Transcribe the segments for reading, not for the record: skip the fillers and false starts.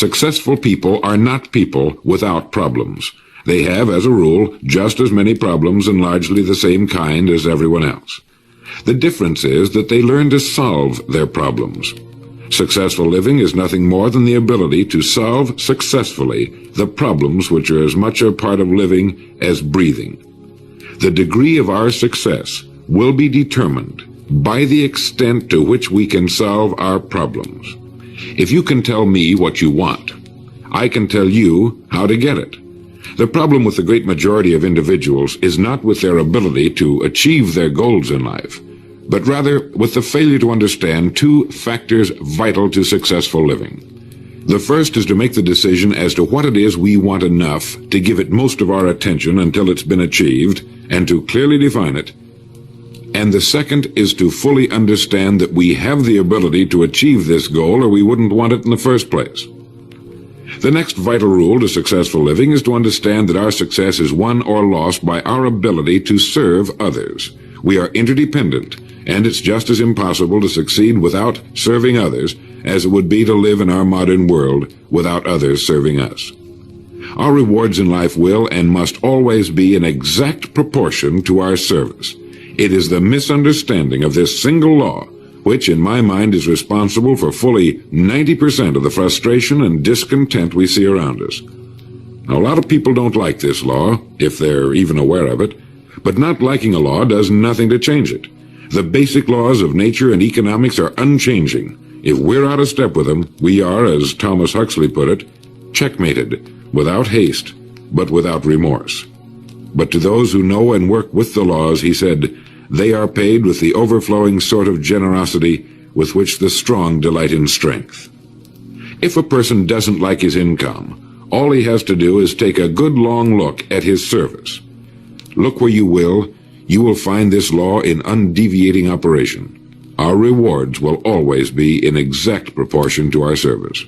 Successful people are not people without problems. They have, as a rule, just as many problems and largely the same kind as everyone else. The difference is that they learn to solve their problems. Successful living is nothing more than the ability to solve successfully the problems which are as much a part of living as breathing. The degree of our success will be determined by the extent to which we can solve our problems. If you can tell me what you want, I can tell you how to get it. The problem with the great majority of individuals is not with their ability to achieve their goals in life, but rather with the failure to understand two factors vital to successful living. The first is to make the decision as to what it is we want enough to give it most of our attention until it's been achieved, and to clearly define it. And the second is to fully understand that we have the ability to achieve this goal, or we wouldn't want it in the first place. The next vital rule to successful living is to understand that our success is won or lost by our ability to serve others. We are interdependent, and it's just as impossible to succeed without serving others as it would be to live in our modern world without others serving us. Our rewards in life will and must always be in exact proportion to our service. It is the misunderstanding of this single law which, in my mind, is responsible for fully 90% of the frustration and discontent we see around us. Now, a lot of people don't like this law, if they're even aware of it, but not liking a law does nothing to change it. The basic laws of nature and economics are unchanging. If we're out of step with them, we are, as Thomas Huxley put it, checkmated, without haste, but without remorse. But to those who know and work with the laws, he said, they are paid with the overflowing sort of generosity with which the strong delight in strength. If a person doesn't like his income, all he has to do is take a good long look at his service. Look where you will find this law in undeviating operation. Our rewards will always be in exact proportion to our service.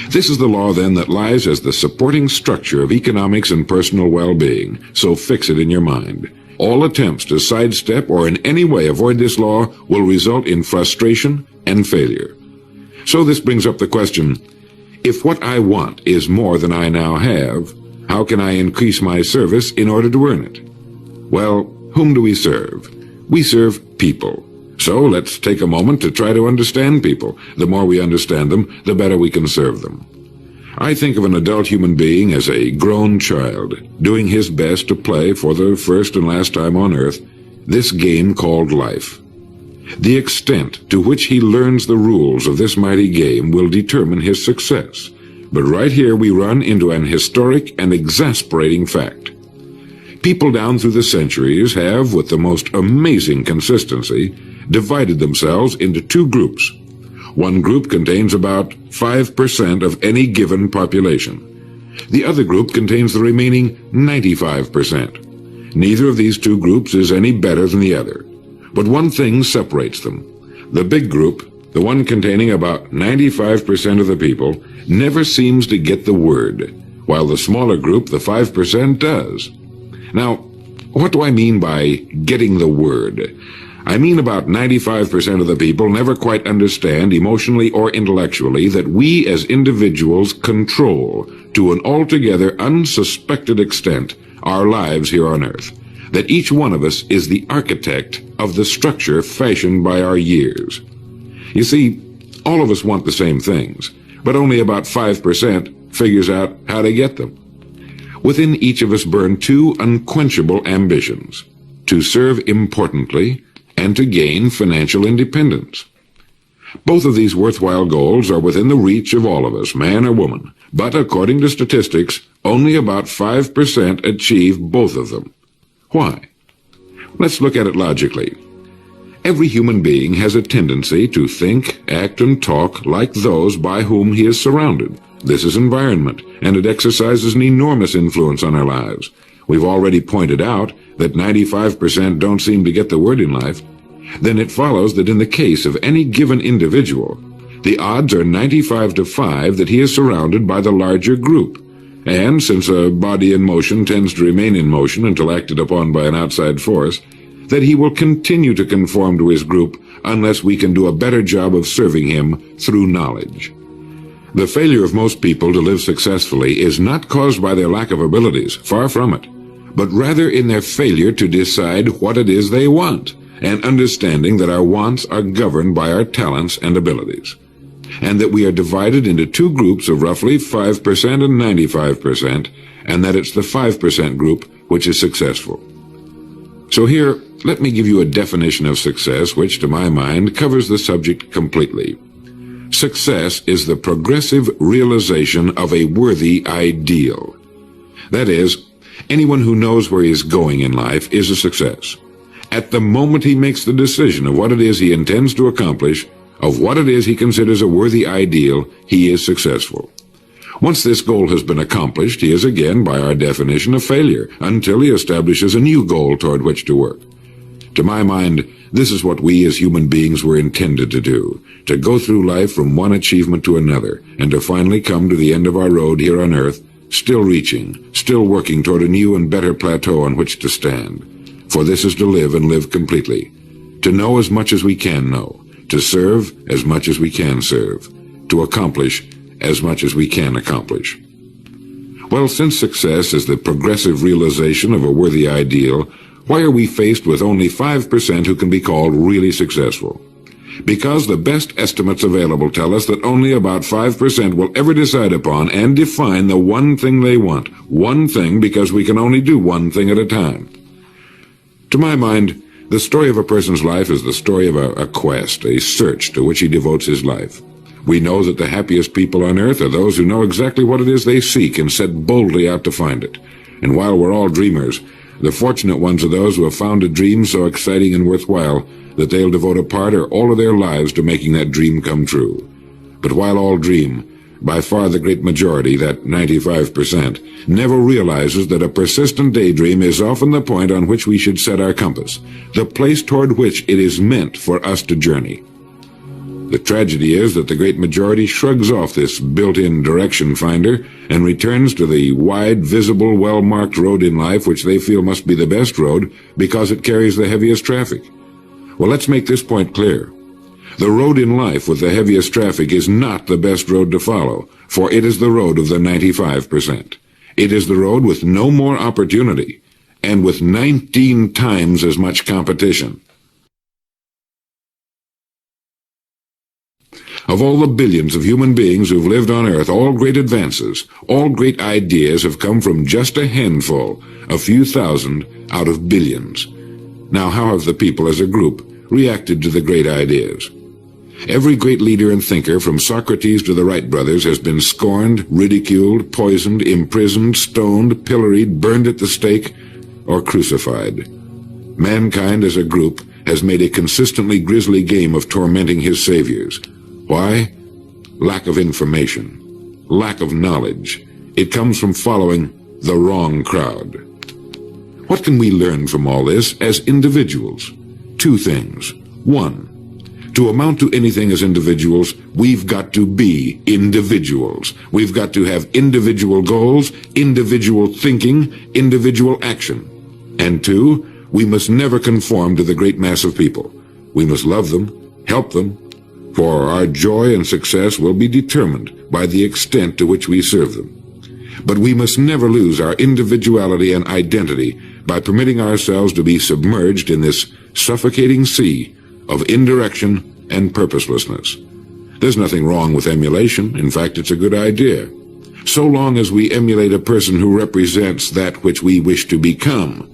This is the law, then, that lies as the supporting structure of economics and personal well-being, so fix it in your mind. All attempts to sidestep or in any way avoid this law will result in frustration and failure. So this brings up the question, if what I want is more than I now have, how can I increase my service in order to earn it? Well, whom do we serve? We serve people. So let's take a moment to try to understand people. The more we understand them, the better we can serve them. I think of an adult human being as a grown child, doing his best to play for the first and last time on earth this game called life. The extent to which he learns the rules of this mighty game will determine his success. But right here we run into an historic and exasperating fact. People down through the centuries have, with the most amazing consistency, divided themselves into two groups. One group contains about 5% of any given population. The other group contains the remaining 95%. Neither of these two groups is any better than the other. But one thing separates them. The big group, the one containing about 95% of the people, never seems to get the word, while the smaller group, the 5%, does. Now, what do I mean by getting the word? I mean about 95% of the people never quite understand, emotionally or intellectually, that we as individuals control, to an altogether unsuspected extent, our lives here on earth. That each one of us is the architect of the structure fashioned by our years. You see, all of us want the same things, but only about 5% figures out how to get them. Within each of us burn two unquenchable ambitions: to serve importantly and to gain financial independence. Both of these worthwhile goals are within the reach of all of us, man or woman, but according to statistics, only about 5% achieve both of them. Why? Let's look at it logically. Every human being has a tendency to think, act, and talk like those by whom he is surrounded. This is environment, and it exercises an enormous influence on our lives. We've already pointed out that 95% don't seem to get the word in life. Then it follows that in the case of any given individual, the odds are 95 to 5 that he is surrounded by the larger group. And since a body in motion tends to remain in motion until acted upon by an outside force, that he will continue to conform to his group unless we can do a better job of serving him through knowledge. The failure of most people to live successfully is not caused by their lack of abilities, far from it, but rather in their failure to decide what it is they want, and understanding that our wants are governed by our talents and abilities, and that we are divided into two groups of roughly 5% and 95%, and that it's the 5% group which is successful. So here, let me give you a definition of success which, to my mind, covers the subject completely. Success is the progressive realization of a worthy ideal. That is, anyone who knows where he is going in life is a success. At the moment he makes the decision of what it is he intends to accomplish, of what it is he considers a worthy ideal, he is successful. Once this goal has been accomplished, he is again, by our definition, a failure, until he establishes a new goal toward which to work. To my mind, this is what we as human beings were intended to do, to go through life from one achievement to another, and to finally come to the end of our road here on earth, still reaching, still working toward a new and better plateau on which to stand. For this is to live and live completely, to know as much as we can know, to serve as much as we can serve, to accomplish as much as we can accomplish. Well, since success is the progressive realization of a worthy ideal, why are we faced with only 5% who can be called really successful? Because the best estimates available tell us that only about 5% will ever decide upon and define the one thing they want. One thing, because we can only do one thing at a time. To my mind, the story of a person's life is the story of a quest, a search to which he devotes his life. We know that the happiest people on earth are those who know exactly what it is they seek and set boldly out to find it. And while we're all dreamers, the fortunate ones are those who have found a dream so exciting and worthwhile that they'll devote a part or all of their lives to making that dream come true. But while all dream, by far the great majority, that 95%, never realizes that a persistent daydream is often the point on which we should set our compass, the place toward which it is meant for us to journey. The tragedy is that the great majority shrugs off this built-in direction finder and returns to the wide, visible, well-marked road in life which they feel must be the best road because it carries the heaviest traffic. Well, let's make this point clear. The road in life with the heaviest traffic is not the best road to follow, for it is the road of the 95%. It is the road with no more opportunity, and with 19 times as much competition. Of all the billions of human beings who've lived on Earth, all great advances, all great ideas have come from just a handful, a few thousand out of billions. Now, how have the people as a group reacted to the great ideas? Every great leader and thinker, from Socrates to the Wright brothers, has been scorned, ridiculed, poisoned, imprisoned, stoned, pilloried, burned at the stake, or crucified. Mankind as a group has made a consistently grisly game of tormenting his saviors. Why? Lack of information, lack of knowledge. It comes from following the wrong crowd. What can we learn from all this as individuals? Two things. One, to amount to anything as individuals, we've got to be individuals. We've got to have individual goals, individual thinking, individual action. And two, we must never conform to the great mass of people. We must love them, help them, for our joy and success will be determined by the extent to which we serve them. But we must never lose our individuality and identity by permitting ourselves to be submerged in this suffocating sea of indirection and purposelessness. There's nothing wrong with emulation. In fact, it's a good idea, so long as we emulate a person who represents that which we wish to become,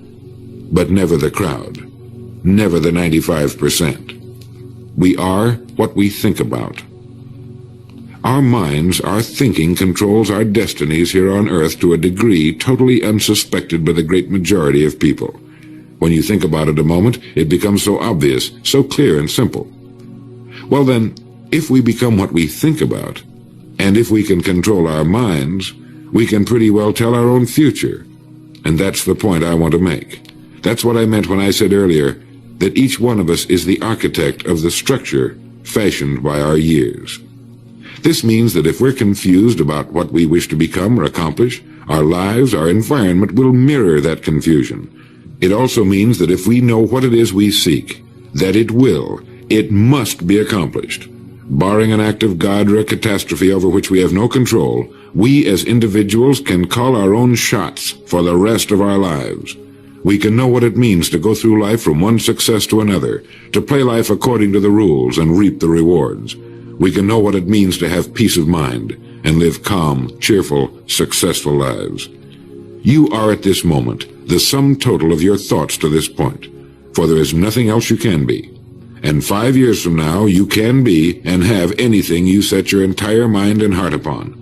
but never the crowd, never the 95%. We are what we think about. Our minds, our thinking controls our destinies here on earth to a degree totally unsuspected by the great majority of people. When you think about it a moment, it becomes so obvious, so clear and simple. Well then, if we become what we think about, and if we can control our minds, we can pretty well tell our own future. And that's the point I want to make. That's what I meant when I said earlier that each one of us is the architect of the structure fashioned by our years. This means that if we're confused about what we wish to become or accomplish, our lives, our environment will mirror that confusion. It also means that if we know what it is we seek, that it must be accomplished. Barring an act of God or a catastrophe over which we have no control, we as individuals can call our own shots for the rest of our lives. We can know what it means to go through life from one success to another, to play life according to the rules and reap the rewards. We can know what it means to have peace of mind and live calm, cheerful, successful lives. You are at this moment the sum total of your thoughts to this point, for there is nothing else you can be. And 5 years from now, you can be and have anything you set your entire mind and heart upon.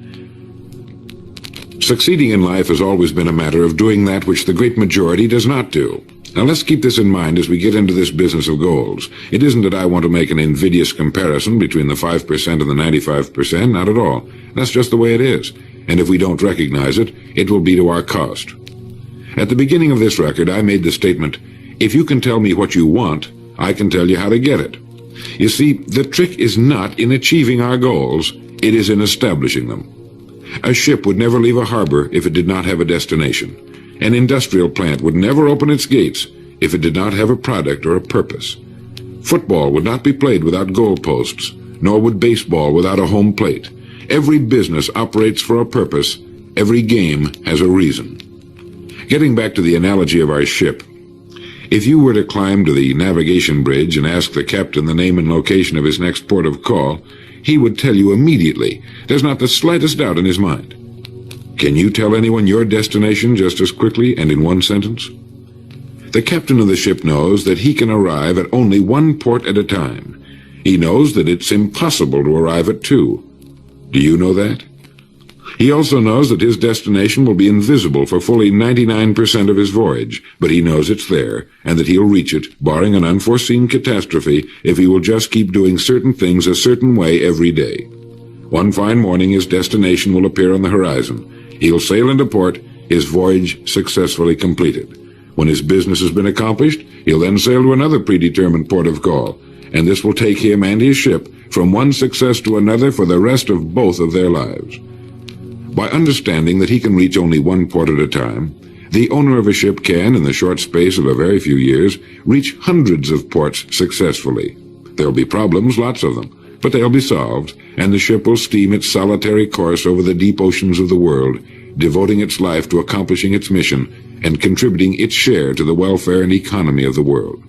Succeeding in life has always been a matter of doing that which the great majority does not do. Now let's keep this in mind as we get into this business of goals. It isn't that I want to make an invidious comparison between the 5% and the 95%, not at all. That's just the way it is. And if we don't recognize it, it will be to our cost. At the beginning of this record, I made the statement, if you can tell me what you want, I can tell you how to get it. You see, the trick is not in achieving our goals, it is in establishing them. A ship would never leave a harbor if it did not have a destination. An industrial plant would never open its gates if it did not have a product or a purpose. Football would not be played without goalposts, nor would baseball without a home plate. Every business operates for a purpose. Every game has a reason. Getting back to the analogy of our ship, if you were to climb to the navigation bridge and ask the captain the name and location of his next port of call, he would tell you immediately. There's not the slightest doubt in his mind. Can you tell anyone your destination just as quickly and in one sentence? The captain of the ship knows that he can arrive at only one port at a time. He knows that it's impossible to arrive at two. Do you know that? He also knows that his destination will be invisible for fully 99% of his voyage, but he knows it's there, and that he'll reach it, barring an unforeseen catastrophe, if he will just keep doing certain things a certain way every day. One fine morning his destination will appear on the horizon. He'll sail into port, his voyage successfully completed. When his business has been accomplished, he'll then sail to another predetermined port of call, and this will take him and his ship from one success to another for the rest of both of their lives. By understanding that he can reach only one port at a time, the owner of a ship can, in the short space of a very few years, reach hundreds of ports successfully. There'll be problems, lots of them, but they'll be solved, and the ship will steam its solitary course over the deep oceans of the world, devoting its life to accomplishing its mission and contributing its share to the welfare and economy of the world.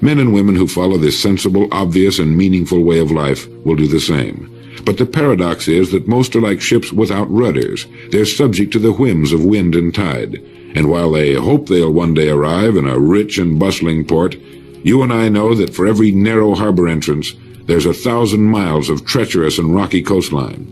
Men and women who follow this sensible, obvious, and meaningful way of life will do the same. But the paradox is that most are like ships without rudders. They're subject to the whims of wind and tide. And while they hope they'll one day arrive in a rich and bustling port, you and I know that for every narrow harbor entrance, there's 1,000 miles of treacherous and rocky coastline.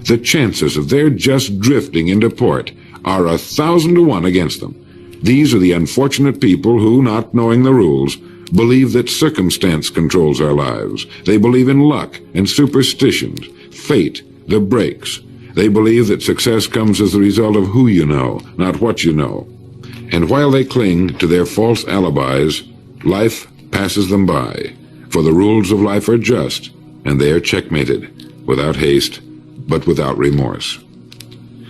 The chances of their just drifting into port are 1,000 to 1 against them. These are the unfortunate people who, not knowing the rules, believe that circumstance controls our lives. They believe in luck and superstitions, fate, the breaks. They believe that success comes as the result of who you know, not what you know. And while they cling to their false alibis, life passes them by. For the rules of life are just, and they are checkmated, without haste, but without remorse.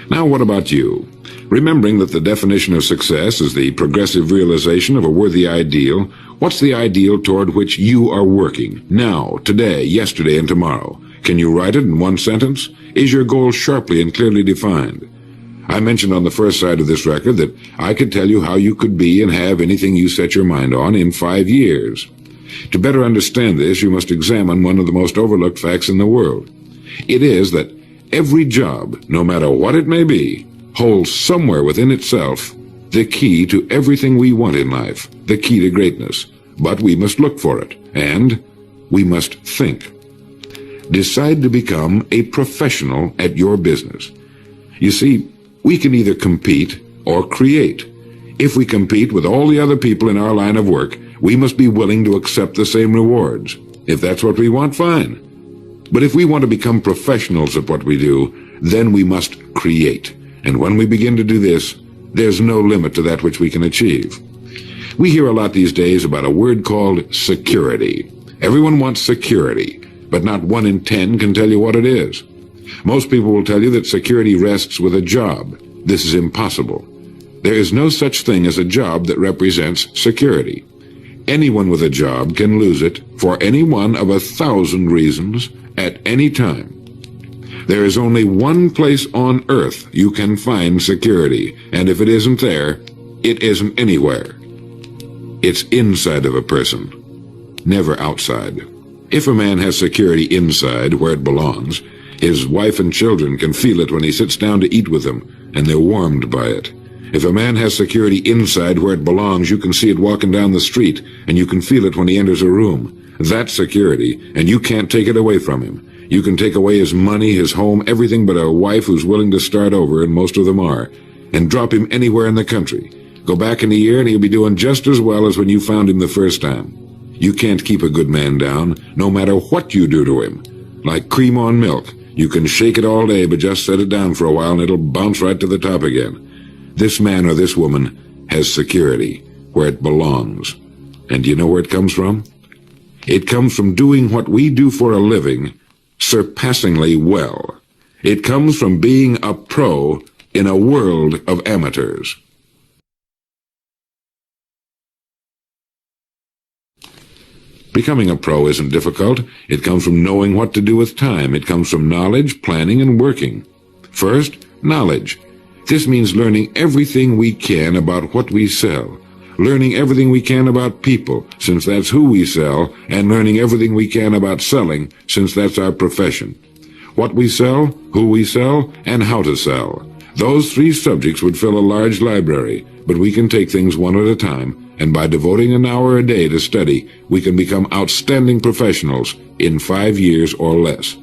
Now what about you? Remembering that the definition of success is the progressive realization of a worthy ideal, what's the ideal toward which you are working, now, today, yesterday, and tomorrow? Can you write it in one sentence? Is your goal sharply and clearly defined? I mentioned on the first side of this record that I could tell you how you could be and have anything you set your mind on in 5 years. To better understand this, you must examine one of the most overlooked facts in the world. It is that every job, no matter what it may be, holds somewhere within itself the key to everything we want in life, the key to greatness. But we must look for it, and we must think. Decide to become a professional at your business. You see, we can either compete or create. If we compete with all the other people in our line of work, we must be willing to accept the same rewards. If that's what we want, fine. But if we want to become professionals at what we do, then we must create. And when we begin to do this, there's no limit to that which we can achieve. We hear a lot these days about a word called security. Everyone wants security, but not 1 in 10 can tell you what it is. Most people will tell you that security rests with a job. This is impossible. There is no such thing as a job that represents security. Anyone with a job can lose it for any one of 1,000 reasons at any time. There is only one place on earth you can find security, and if it isn't there, it isn't anywhere. It's inside of a person, never outside. If a man has security inside, where it belongs, his wife and children can feel it when he sits down to eat with them, and they're warmed by it. If a man has security inside where it belongs, you can see it walking down the street, and you can feel it when he enters a room. That's security, and you can't take it away from him. You can take away his money, his home, everything but a wife who's willing to start over, and most of them are, and drop him anywhere in the country. Go back in a year, and he'll be doing just as well as when you found him the first time. You can't keep a good man down, no matter what you do to him. Like cream on milk. You can shake it all day, but just set it down for a while and it'll bounce right to the top again. This man or this woman has security, where it belongs. And do you know where it comes from? It comes from doing what we do for a living surpassingly well. It comes from being a pro in a world of amateurs. Becoming a pro isn't difficult. It comes from knowing what to do with time. It comes from knowledge, planning, and working. First, knowledge. This means learning everything we can about what we sell, learning everything we can about people, since that's who we sell, and learning everything we can about selling, since that's our profession. What we sell, who we sell, and how to sell. Those three subjects would fill a large library, but we can take things one at a time, and by devoting an hour a day to study, we can become outstanding professionals in 5 years or less.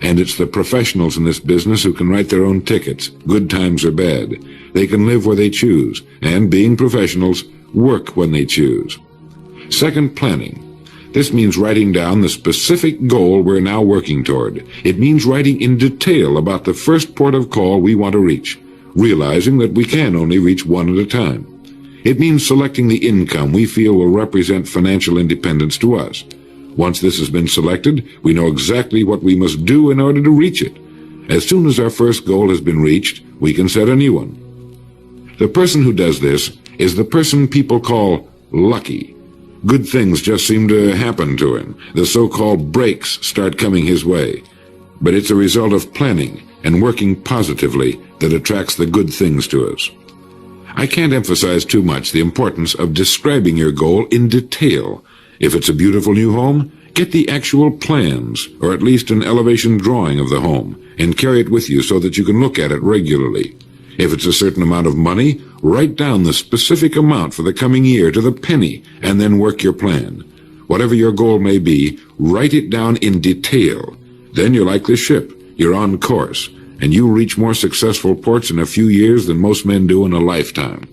And it's the professionals in this business who can write their own tickets, good times or bad. They can live where they choose, and being professionals, work when they choose. Second, planning. This means writing down the specific goal we're now working toward. It means writing in detail about the first port of call we want to reach, realizing that we can only reach one at a time. It means selecting the income we feel will represent financial independence to us. Once this has been selected, we know exactly what we must do in order to reach it. As soon as our first goal has been reached, we can set a new one. The person who does this is the person people call lucky. Good things just seem to happen to him. The so-called breaks start coming his way. But it's a result of planning and working positively that attracts the good things to us. I can't emphasize too much the importance of describing your goal in detail. If it's a beautiful new home, get the actual plans, or at least an elevation drawing of the home, and carry it with you so that you can look at it regularly. If it's a certain amount of money, write down the specific amount for the coming year to the penny, and then work your plan. Whatever your goal may be, write it down in detail. Then you're like the ship. You're on course, and you reach more successful ports in a few years than most men do in a lifetime.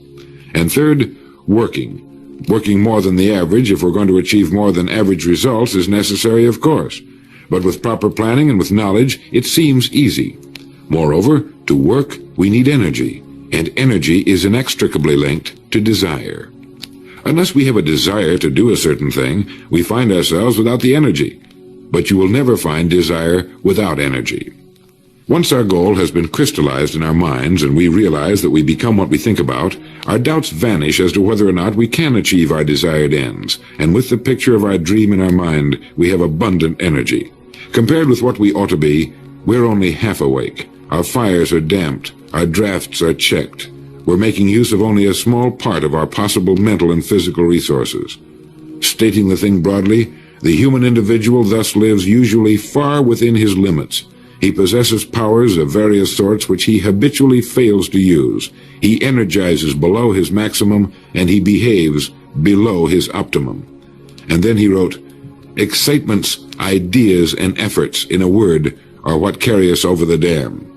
And third, working. Working more than the average, if we're going to achieve more than average results, is necessary, of course. But with proper planning and with knowledge, it seems easy. Moreover, to work, we need energy, and energy is inextricably linked to desire. Unless we have a desire to do a certain thing, we find ourselves without the energy. But you will never find desire without energy. Once our goal has been crystallized in our minds and we realize that we become what we think about, our doubts vanish as to whether or not we can achieve our desired ends, and with the picture of our dream in our mind, we have abundant energy. Compared with what we ought to be, we're only half awake. Our fires are damped, our drafts are checked. We're making use of only a small part of our possible mental and physical resources. Stating the thing broadly, the human individual thus lives usually far within his limits. He possesses powers of various sorts which he habitually fails to use. He energizes below his maximum, and he behaves below his optimum. And then he wrote, excitements, ideas, and efforts, in a word, are what carry us over the dam.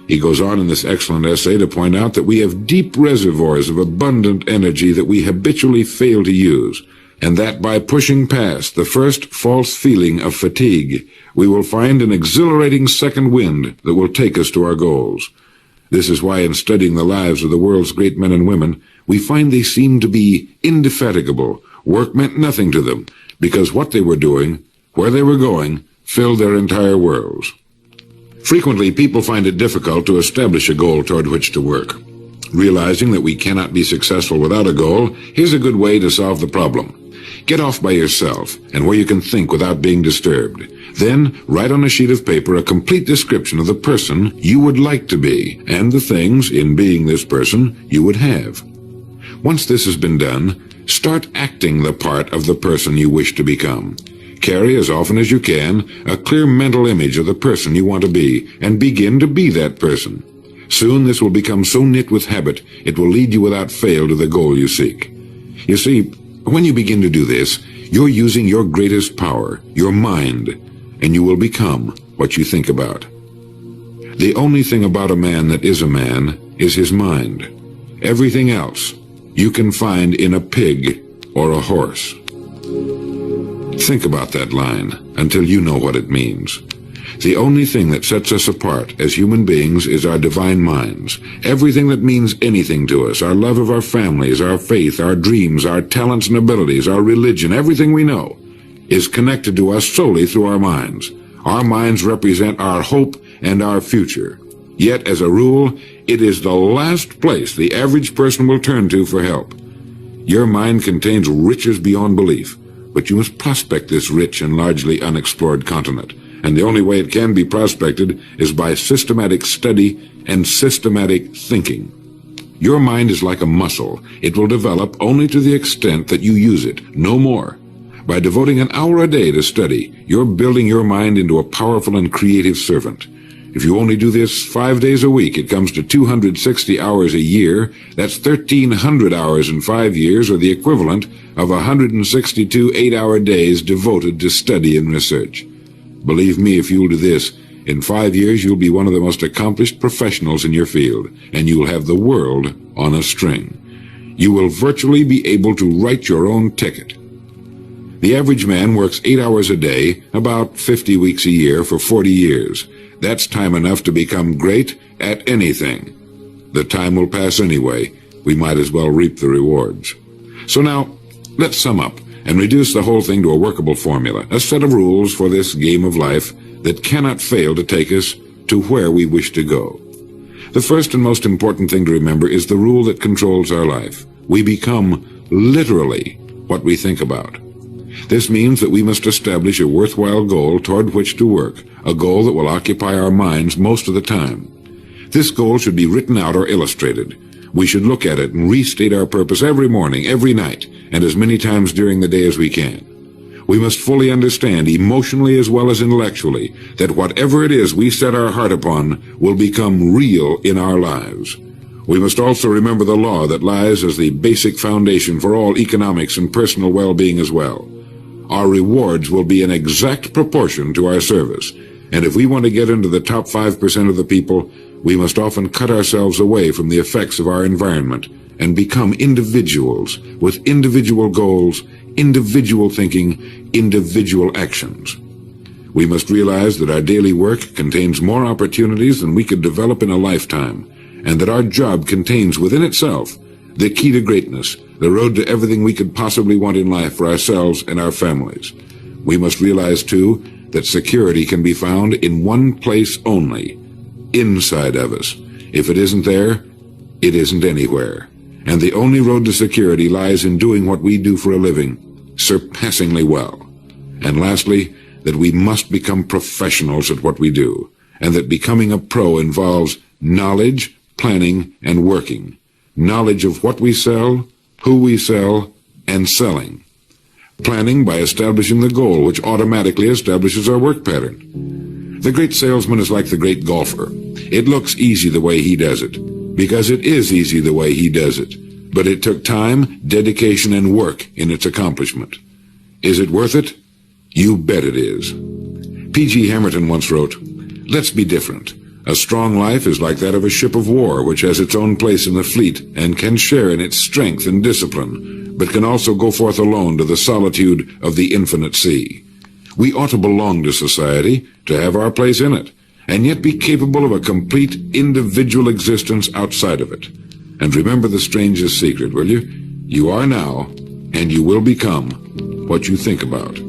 He goes on in this excellent essay to point out that we have deep reservoirs of abundant energy that we habitually fail to use, and that by pushing past the first false feeling of fatigue, we will find an exhilarating second wind that will take us to our goals. This is why in studying the lives of the world's great men and women, we find they seem to be indefatigable. Work meant nothing to them, because what they were doing, where they were going, filled their entire worlds. Frequently, people find it difficult to establish a goal toward which to work. Realizing that we cannot be successful without a goal, here's a good way to solve the problem. Get off by yourself and where you can think without being disturbed. Then write on a sheet of paper a complete description of the person you would like to be and the things, in being this person, you would have. Once this has been done, start acting the part of the person you wish to become. Carry as often as you can a clear mental image of the person you want to be and begin to be that person. Soon this will become so knit with habit it will lead you without fail to the goal you seek. You see, when you begin to do this, you're using your greatest power, your mind, and you will become what you think about. The only thing about a man that is a man is his mind. Everything else you can find in a pig or a horse. Think about that line until you know what it means. The only thing that sets us apart as human beings is our divine minds. Everything that means anything to us, our love of our families, our faith, our dreams, our talents and abilities, our religion, everything we know, is connected to us solely through our minds. Our minds represent our hope and our future. Yet, as a rule, it is the last place the average person will turn to for help. Your mind contains riches beyond belief, but you must prospect this rich and largely unexplored continent. And the only way it can be prospected is by systematic study and systematic thinking. Your mind is like a muscle. It will develop only to the extent that you use it, no more. By devoting an hour a day to study, you're building your mind into a powerful and creative servant. If you only do this 5 days a week, it comes to 260 hours a year. That's 1,300 hours in 5 years, or the equivalent of 162 8-hour days devoted to study and research. Believe me, if you'll do this, in 5 years you'll be one of the most accomplished professionals in your field, and you'll have the world on a string. You will virtually be able to write your own ticket. The average man works 8 hours a day, about 50 weeks a year, for 40 years. That's time enough to become great at anything. The time will pass anyway. We might as well reap the rewards. So now, let's sum up and reduce the whole thing to a workable formula, a set of rules for this game of life that cannot fail to take us to where we wish to go. The first and most important thing to remember is the rule that controls our life. We become literally what we think about. This means that we must establish a worthwhile goal toward which to work, a goal that will occupy our minds most of the time. This goal should be written out or illustrated. We should look at it and restate our purpose every morning, every night, and as many times during the day as we can. We must fully understand, emotionally as well as intellectually, that whatever it is we set our heart upon will become real in our lives. We must also remember the law that lies as the basic foundation for all economics and personal well-being as well. Our rewards will be in exact proportion to our service, and if we want to get into the top 5% of the people, we must often cut ourselves away from the effects of our environment and become individuals with individual goals, individual thinking, individual actions. We must realize that our daily work contains more opportunities than we could develop in a lifetime, and that our job contains within itself the key to greatness, the road to everything we could possibly want in life for ourselves and our families. We must realize, too, that security can be found in one place only, inside of us. If it isn't there, it isn't anywhere. And the only road to security lies in doing what we do for a living, surpassingly well. And lastly, that we must become professionals at what we do, and that becoming a pro involves knowledge, planning, and working. Knowledge of what we sell, who we sell, and selling. Planning by establishing the goal, which automatically establishes our work pattern. The great salesman is like the great golfer. It looks easy the way he does it, because it is easy the way he does it. But it took time, dedication, and work in its accomplishment. Is it worth it? You bet it is. P.G. Hamilton once wrote, "Let's be different. A strong life is like that of a ship of war, which has its own place in the fleet and can share in its strength and discipline, but can also go forth alone to the solitude of the infinite sea. We ought to belong to society, to have our place in it, and yet be capable of a complete individual existence outside of it. And remember the strangest secret, will you? You are now, and you will become, what you think about."